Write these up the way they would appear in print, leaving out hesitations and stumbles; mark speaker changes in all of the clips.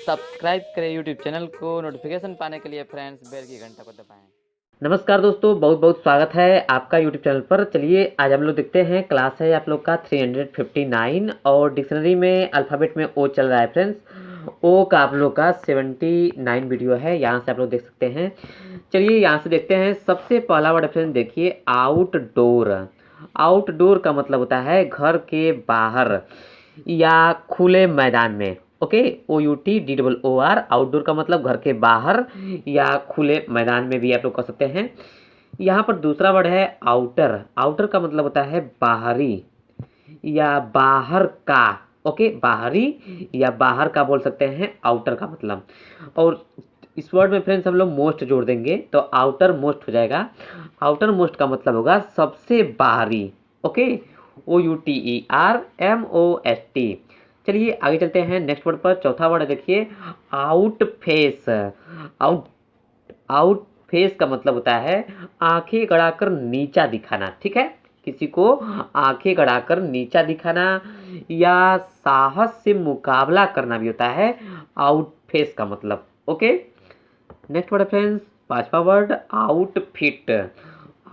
Speaker 1: Subscribe करें YouTube channel को। Notification पाने के लिए फ्रेंड्स बेल की घंटा को दबाएं। नमस्कार दोस्तों, बहुत बहुत स्वागत है आपका यूट्यूब चैनल पर। चलिए आज हम लोग देखते हैं, क्लास है आप लोग का 359 और डिक्शनरी में अल्फ़ाबेट में ओ चल रहा है फ्रेंड्स। ओ का आप लोग का 79 वीडियो है, यहाँ से आप लोग देख सकते हैं। चलिए यहाँ से देखते हैं। सबसे पहला वर्ड फ्रेंड्स देखिए, आउटडोर। आउटडोर का मतलब होता है घर के बाहर या खुले मैदान में। Okay, OUTDOOR। आउटडोर का मतलब घर के बाहर या खुले मैदान में भी आप लोग कह सकते हैं। यहाँ पर दूसरा वर्ड है आउटर। आउटर का मतलब होता है बाहरी या बाहर का। ओके, बाहरी या बाहर का बोल सकते हैं आउटर का मतलब। और इस वर्ड में फ्रेंड्स हम लोग मोस्ट जोड़ देंगे तो आउटर मोस्ट हो जाएगा। आउटर मोस्ट का मतलब होगा सबसे बाहरी। Okay, OUTERMOST। चलिए आगे चलते हैं नेक्स्ट वर्ड पर। चौथा वर्ड देखिए, out face. Out out face का मतलब होता है आंखें गड़ाकर नीचा दिखाना। ठीक है, किसी को आंखें गड़ाकर नीचा दिखाना या साहस से मुकाबला करना भी होता है आउट फेस का मतलब। ओके, नेक्स्ट वर्ड फ्रेंड्स, पांचवा वर्ड आउटफिट।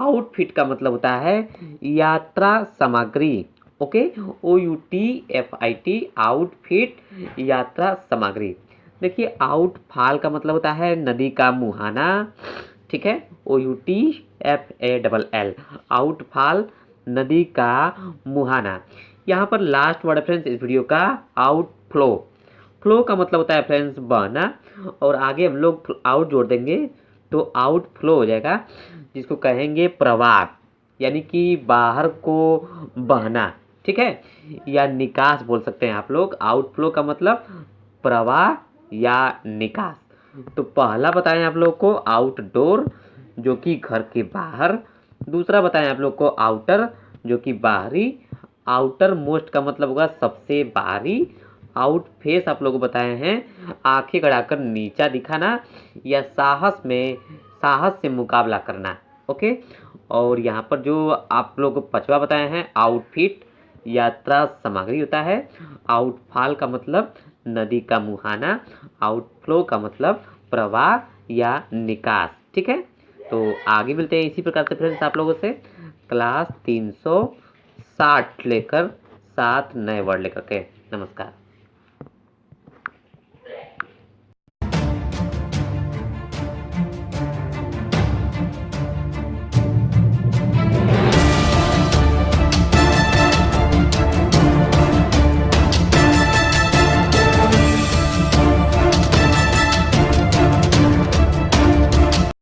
Speaker 1: आउटफिट का मतलब होता है यात्रा सामग्री। ओके, OUTFIT, आउटफिट यात्रा सामग्री। देखिए आउटफॉल का मतलब होता है नदी का मुहाना। ठीक है, OUTFALL, आउटफॉल नदी का मुहाना। यहाँ पर लास्ट वर्ड फ्रेंड्स इस वीडियो का, आउटफ्लो। फ्लो का मतलब होता है फ्रेंड्स बहना, और आगे हम लोग आउट जोड़ देंगे तो आउटफ्लो हो जाएगा, जिसको कहेंगे प्रवाह, यानी कि बाहर को बहना। ठीक है, या निकास बोल सकते हैं आप लोग। आउटफ्लो का मतलब प्रवाह या निकास। तो पहला बताएं आप लोग को आउटडोर, जो कि घर के बाहर। दूसरा बताएं आप लोग को आउटर, जो कि बाहरी। आउटर मोस्ट का मतलब होगा सबसे बाहरी। आउट फेस आप लोग को बताए हैं आंखें गड़ाकर नीचा दिखाना या साहस से मुकाबला करना। ओके, और यहाँ पर जो आप लोग को पांचवा बताए हैं आउटफिट यात्रा सामग्री होता है। आउटफॉल का मतलब नदी का मुहाना। आउटफ्लो का मतलब प्रवाह या निकास। ठीक है, तो आगे मिलते हैं इसी प्रकार से फ्रेंड्स आप लोगों से, क्लास 360 लेकर 7 नए वर्ड लेकर के। नमस्कार।